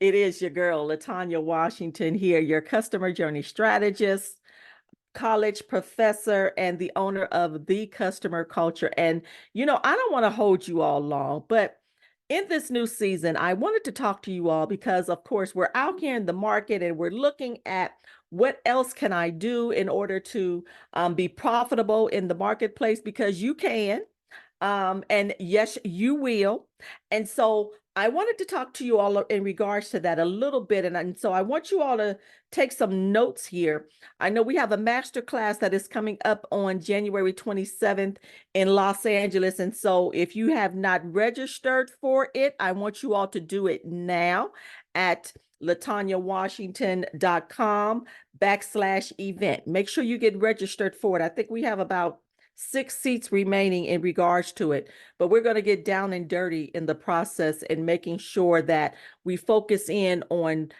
It is your girl, Latanya Washington here, your customer journey strategist, college professor, and the owner of The Customer Culture. And, I don't want to hold you all long, but in this new season, I wanted to talk to you all because, of course, we're out here in the market and we're looking at what else can I do in order to be profitable in the marketplace, because you can. And yes, you will. And so I wanted to talk to you all in regards to that a little bit. And so I want you all to take some notes here. I know we have a master class that is coming up on January 27th in Los Angeles. And so if you have not registered for it, I want you all to do it now at latanyawashington.com/event. Make sure you get registered for it. I think we have about 6 seats remaining in regards to it, but we're going to get down and dirty in the process and making sure that we focus in on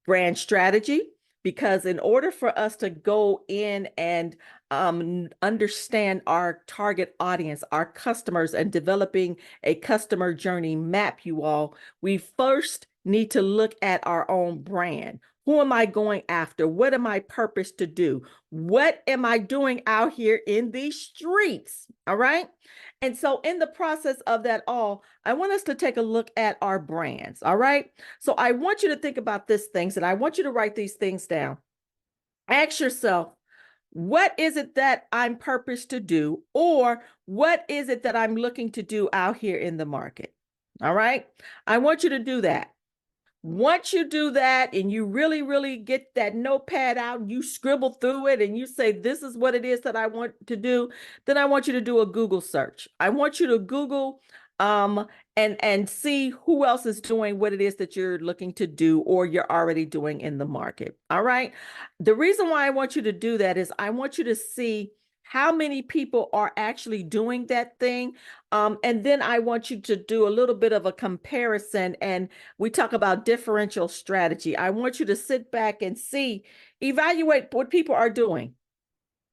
brand strategy, because in order for us to go in and understand our target audience, our customers, and developing a customer journey map, you all, we first need to look at our own brand. Who am I going after? What am I purposed to do? What am I doing out here in these streets? All right. And so in the process of that all, I want us to take a look at our brands. All right. So I want you to think about these things, and I want you to write these things down. Ask yourself, what is it that I'm purposed to do? Or what is it that I'm looking to do out here in the market? All right. I want you to do that. Once you do that and you really, really get that notepad out and you scribble through it and you say, this is what it is that I want to do, then I want you to do a Google search. I want you to Google and see who else is doing what it is that you're looking to do or you're already doing in the market. All right. The reason why I want you to do that is I want you to see how many people are actually doing that thing. And then I want you to do a little bit of a comparison. And we talk about differential strategy. I want you to sit back and see, evaluate what people are doing.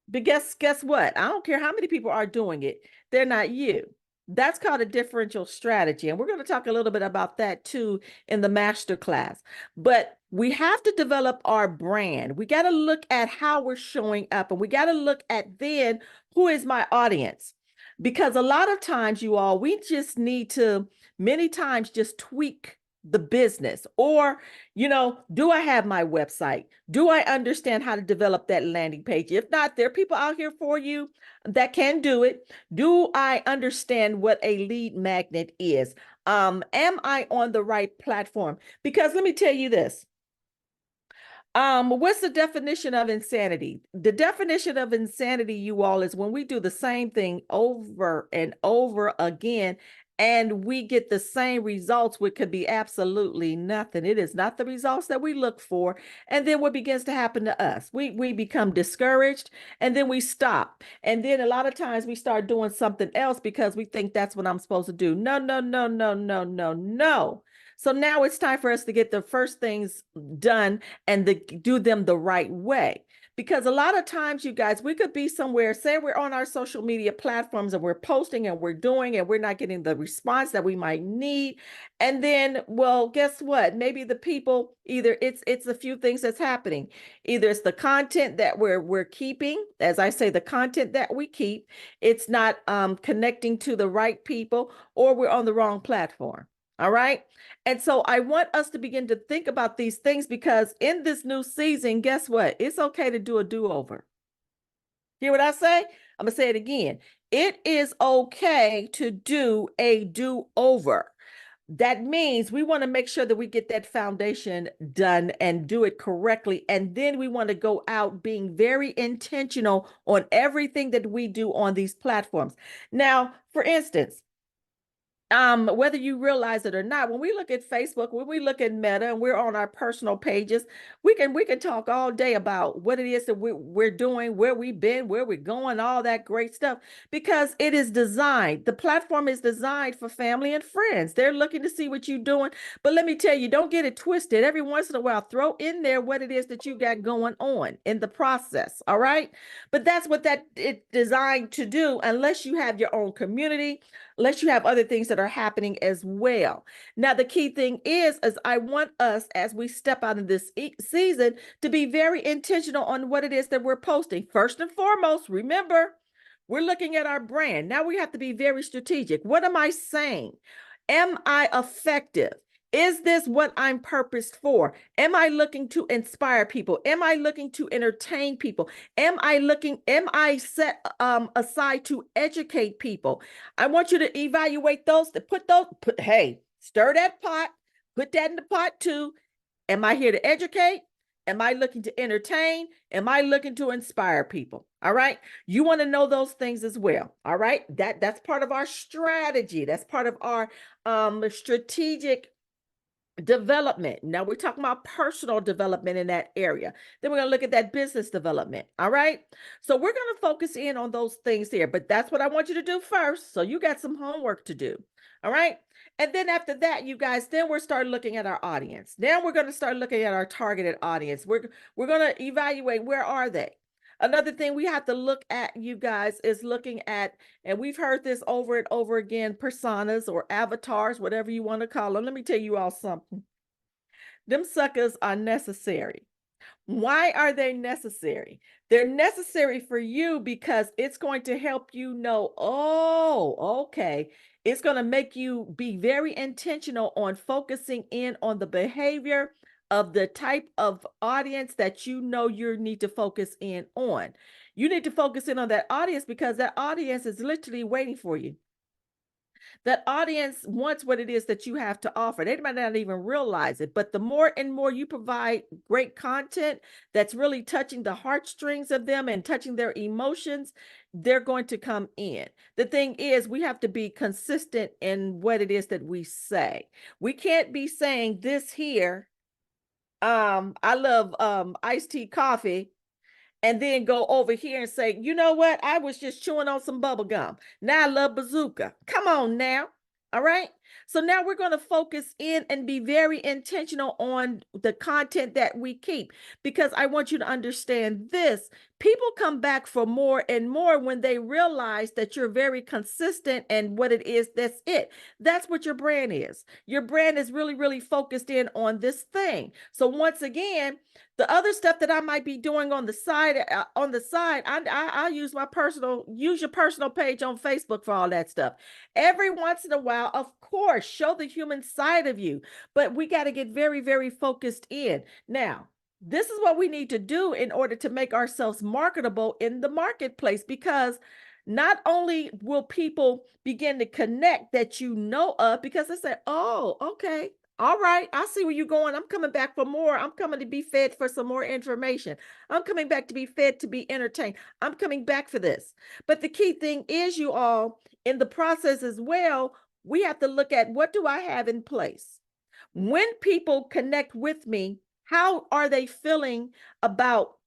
But guess what? I don't care how many people are doing it. They're not you. That's called a differential strategy. And we're going to talk a little bit about that too in the master class. But we have to develop our brand. We got to look at how we're showing up, and we got to look at then who is my audience. Because a lot of times, you all, we just need to many times just tweak the business. Or, do I have my website? Do I understand how to develop that landing page? If not, there are people out here for you that can do it. Do I understand what a lead magnet is? Am I on the right platform? Because let me tell you this. What's the definition of insanity? The definition of insanity, you all, is when we do the same thing over and over again and we get the same results, which could be absolutely nothing. It is not the results that we look for. And then what begins to happen to us? We become discouraged, and then we stop. And then a lot of times we start doing something else because we think that's what I'm supposed to do. No, no, no, no, no, no, no. So now it's time for us to get the first things done and do them the right way. Because a lot of times, you guys, we could be somewhere, say we're on our social media platforms and we're posting and we're doing, and we're not getting the response that we might need. And then, well, guess what? Maybe the people, either it's a few things that's happening. Either it's the content that we're keeping, as I say, the content that we keep, it's not connecting to the right people, or we're on the wrong platform. All right. And so I want us to begin to think about these things, because in this new season, guess what? It's okay to do a do-over. Hear what I say? I'm going to say it again. It is okay to do a do-over. That means we want to make sure that we get that foundation done and do it correctly. And then we want to go out being very intentional on everything that we do on these platforms. Now, for instance, whether you realize it or not, when we look at Facebook, when we look at Meta, and we're on our personal pages, we can talk all day about what it is that we're doing, where we've been, where we're going, all that great stuff, because it is designed. The platform is designed for family and friends. They're looking to see what you're doing. But let me tell you, don't get it twisted. Every once in a while, throw in there what it is that you got going on in the process. All right. But that's what it's designed to do, unless you have your own community. unless you have other things that are happening as well. Now, the key thing is I want us, as we step out of this season, to be very intentional on what it is that we're posting. First and foremost, remember, we're looking at our brand. Now we have to be very strategic. What am I saying? Am I effective? Is this what I'm purposed for? Am I looking to inspire people? Am I looking to entertain people? Am I set aside to educate people? I want you to evaluate those, hey, stir that pot, put that in the pot too. Am I here to educate? Am I looking to entertain? Am I looking to inspire people? All right. You want to know those things as well. All right. That's part of our strategy. That's part of our strategic development. Now we're talking about personal development in that area. Then we're going to look at that business development. All right. So we're going to focus in on those things here, but that's what I want you to do first. So you got some homework to do. All right. And then after that, you guys, then we're start looking at our audience. Now we're going to start looking at our targeted audience. We're going to evaluate, where are they? Another thing we have to look at, you guys, is looking at, and we've heard this over and over again, personas or avatars, whatever you want to call them. Let me tell you all something. Them suckers are necessary. Why are they necessary? They're necessary for you because it's going to help you know, oh, okay. It's going to make you be very intentional on focusing in on the behavior of the type of audience that you know you need to focus in on. You need to focus in on that audience because that audience is literally waiting for you. That audience wants what it is that you have to offer. They might not even realize it, but the more and more you provide great content that's really touching the heartstrings of them and touching their emotions, they're going to come in. The thing is, we have to be consistent in what it is that we say. We can't be saying this here. I love iced tea coffee, and then go over here and say, you know what? I was just chewing on some bubble gum. Now I love bazooka. Come on now. All right. So now we're going to focus in and be very intentional on the content that we keep, because I want you to understand this. People come back for more and more when they realize that you're very consistent and what it is, that's it. That's what your brand is. Your brand is really, really focused in on this thing. So once again, the other stuff that I might be doing on the side, I'll use your personal page on Facebook for all that stuff. Every once in a while, of course, show the human side of you, but we got to get very, very focused in. Now, this is what we need to do in order to make ourselves marketable in the marketplace, because not only will people begin to connect that you know of, because they say, oh, okay, all right, I see where you're going. I'm coming back for more. I'm coming to be fed for some more information. I'm coming back to be fed, to be entertained. I'm coming back for this. But the key thing is, you all, in the process as well, we have to look at, what do I have in place? When people connect with me, how are they feeling about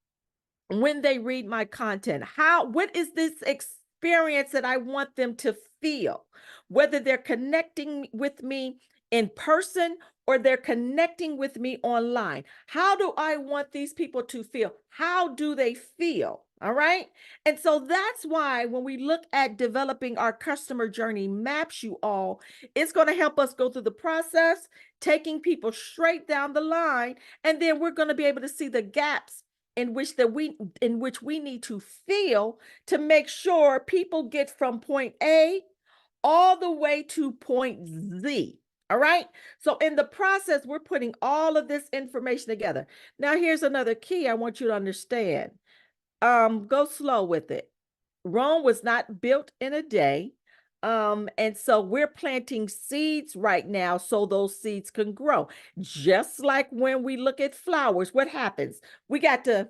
when they read my content? What is this experience that I want them to feel? Whether they're connecting with me in person or they're connecting with me online. How do I want these people to feel? How do they feel? All right. And so that's why when we look at developing our customer journey maps, you all, it's going to help us go through the process, taking people straight down the line. And then we're going to be able to see the gaps in which we need to feel to make sure people get from point A all the way to point Z. All right. So in the process, we're putting all of this information together. Now, here's another key I want you to understand. Go slow with it. Rome was not built in a day. And so we're planting seeds right now so those seeds can grow. Just like when we look at flowers, what happens? We got to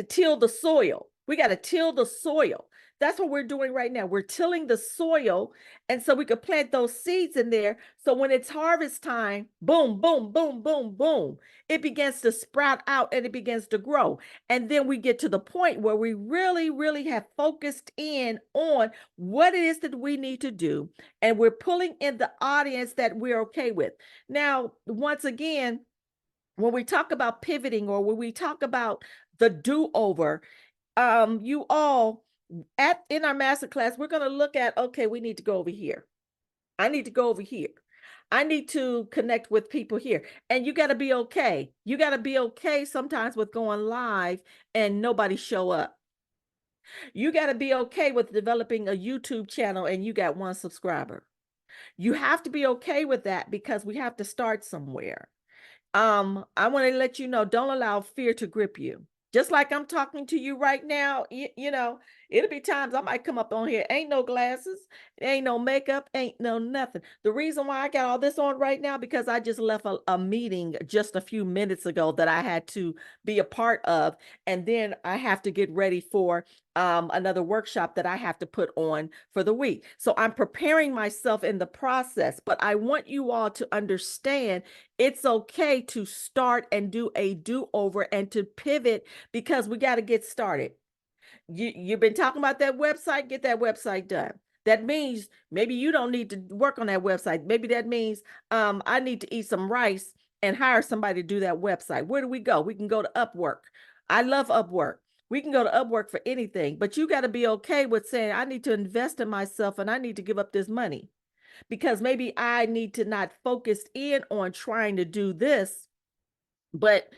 till the soil. We got to till the soil. That's what we're doing right now. We're tilling the soil, and so we could plant those seeds in there. So when it's harvest time, boom, boom, boom, boom, boom, it begins to sprout out and it begins to grow. And then we get to the point where we really, really have focused in on what it is that we need to do. And we're pulling in the audience that we're okay with. Now, once again, when we talk about pivoting or when we talk about the do-over, you all, in our master class, we're going to look at, okay, we need to go over here. I need to go over here. I need to connect with people here. And you got to be okay. You got to be okay sometimes with going live and nobody show up. You got to be okay with developing a YouTube channel and you got 1 subscriber. You have to be okay with that because we have to start somewhere. I want to let you know, don't allow fear to grip you. Just like I'm talking to you right now, you know, it'll be times I might come up on here, ain't no glasses, ain't no makeup, ain't no nothing. The reason why I got all this on right now, because I just left a meeting just a few minutes ago that I had to be a part of. And then I have to get ready for another workshop that I have to put on for the week. So I'm preparing myself in the process, but I want you all to understand it's okay to start and do a do-over and to pivot because we got to get started. You've been talking about that website, get that website done. That means maybe you don't need to work on that website. Maybe that means I need to eat some rice and hire somebody to do that website. Where do we go? We can go to Upwork. I love Upwork. We can go to Upwork for anything, but you got to be okay with saying, I need to invest in myself and I need to give up this money because maybe I need to not focus in on trying to do this, but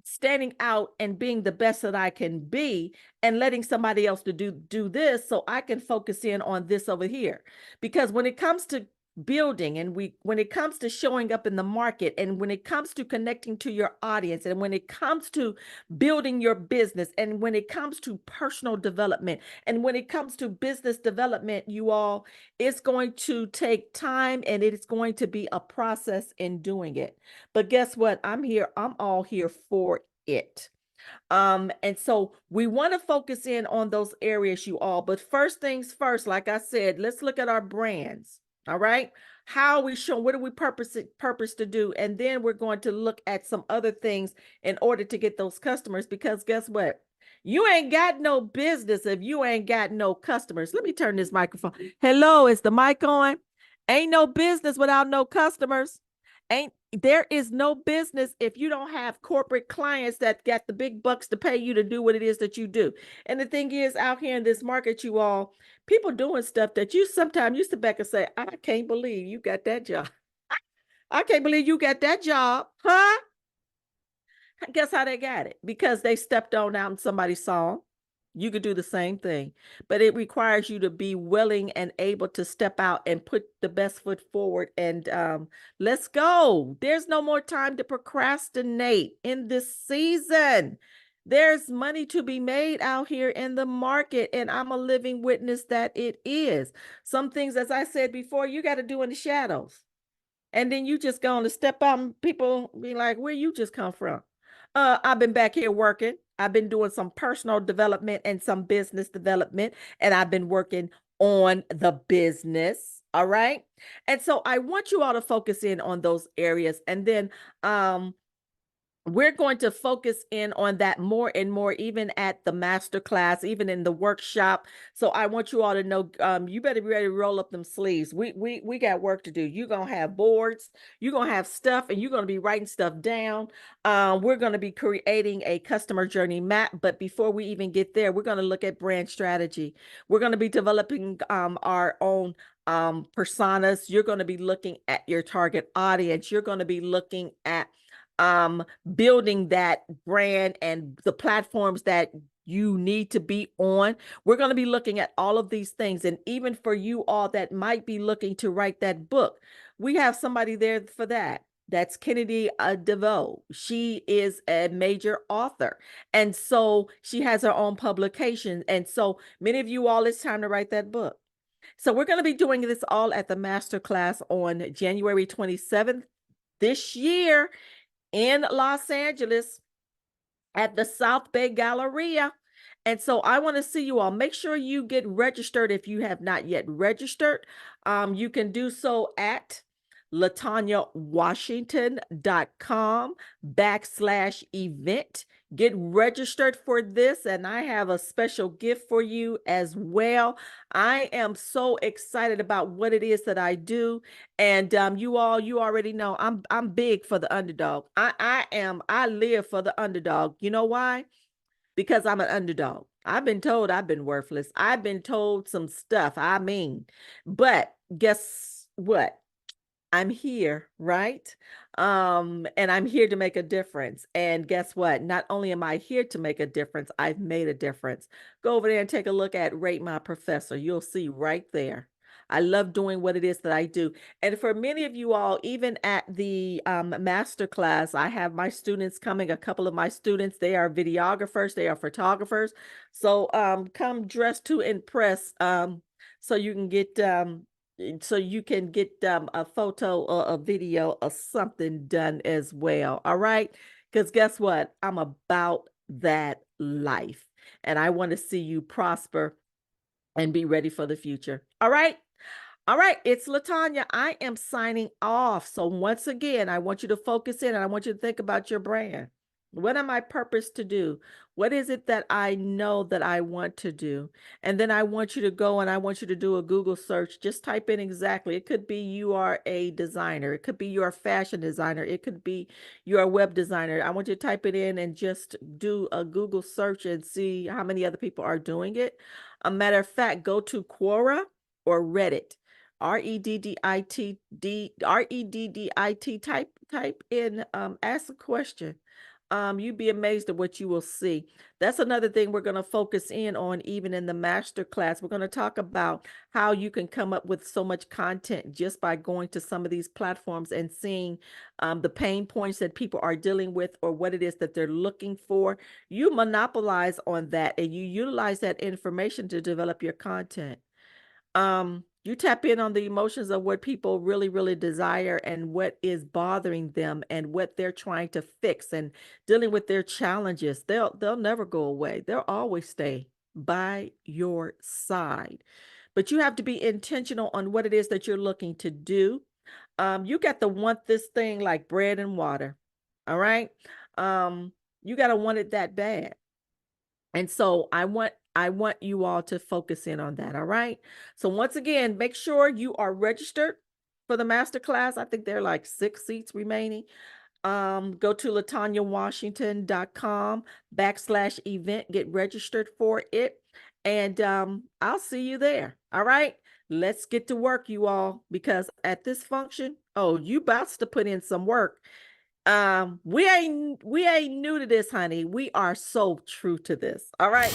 standing out and being the best that I can be and letting somebody else to do this so I can focus in on this over here. Because when it comes to building and when it comes to showing up in the market and when it comes to connecting to your audience and when it comes to building your business and when it comes to personal development and when it comes to business development, you all, it's going to take time and it's going to be a process in doing it. But guess what? I'm all here for it. And so we want to focus in on those areas, you all. But first things first, like I said, let's look at our brands. All right. How are we showing? What do we purpose to do? And then we're going to look at some other things in order to get those customers, because guess what? You ain't got no business if you ain't got no customers. Let me turn this microphone. Hello, is the mic on? Ain't no business without no customers. There is no business if you don't have corporate clients that got the big bucks to pay you to do what it is that you do. And the thing is, out here in this market, you all, people doing stuff that you sometimes used to back and say, I can't believe you got that job. I can't believe you got that job. Huh? Guess how they got it? Because they stepped on out in somebody's song. You could do the same thing, but it requires you to be willing and able to step out and put the best foot forward. And let's go. There's no more time to procrastinate in this season. There's money to be made out here in the market, and I'm a living witness that it is. Some things, as I said before, you got to do in the shadows. And then you just going to step out and people be like, where you just come from? I've been back here working. I've been doing some personal development and some business development, and I've been working on the business. All right. And so I want you all to focus in on those areas. And then we're going to focus in on that more and more, even at the master class, even in the workshop. So I want you all to know, you better be ready to roll up them sleeves. We got work to do. You're going to have boards, you're going to have stuff, and you're going to be writing stuff down. We're going to be creating a customer journey map. But before we even get there, we're going to look at brand strategy. We're going to be developing our own personas. You're going to be looking at your target audience. You're going to be looking at building that brand and the platforms that you need to be on. We're going to be looking at all of these things. And even for you all that might be looking to write that book, we have somebody there for that. That's Kennedy DeVoe. She is a major author. And so she has her own publication. And so many of you all, it's time to write that book. So we're going to be doing this all at the masterclass on January 27th this year in Los Angeles at the South Bay Galleria. And so I want to see you all. Make sure you get registered if you have not yet registered. You can do so at LaTonyaWashington.com/event. Get registered for this, and I have a special gift for you as well. I am so excited about what it is that I do, and you already know I'm big for the underdog. I live for the underdog. You know why? Because I'm an underdog. I've been told I've been worthless. I've been told some stuff. I mean, but guess what? I'm here, right? And I'm here to make a difference. And guess what? Not only am I here to make a difference, I've made a difference. Go over there and take a look at Rate My Professor. You'll see right there. I love doing what it is that I do. And for many of you all, even at the master class, I have my students coming, a couple of my students, they are videographers, they are photographers. So come dressed to impress, so you can get a photo or a video or something done as well. All right. Because guess what? I'm about that life and I want to see you prosper and be ready for the future. All right. All right, it's Latanya. I am signing off. So once again, I want you to focus in and I want you to think about your brand. What am I purposed to do? What is it that I know that I want to do? And then I want you to go and I want you to do a Google search. Just type in exactly. It could be you are a designer. It could be you're a fashion designer. It could be you're a web designer. I want you to type it in and just do a Google search and see how many other people are doing it. A matter of fact, go to Quora or Reddit. Reddit, type in, ask a question. You'd be amazed at what you will see. That's another thing we're going to focus in on even in the master class. We're going to talk about how you can come up with so much content just by going to some of these platforms and seeing the pain points that people are dealing with or what it is that they're looking for. You monopolize on that and you utilize that information to develop your content. You tap in on the emotions of what people really, really desire and what is bothering them and what they're trying to fix and dealing with their challenges. They'll never go away. They'll always stay by your side. But you have to be intentional on what it is that you're looking to do. You got to want this thing like bread and water. All right. You got to want it that bad. And so I want you all to focus in on that. All right. So once again, make sure you are registered for the master class. I think there are like 6 seats remaining. Go to latanyawashington.com/event, get registered for it. And I'll see you there. All right. Let's get to work, you all, because at this function, oh, you about to put in some work. We ain't new to this, honey. We are so true to this. All right.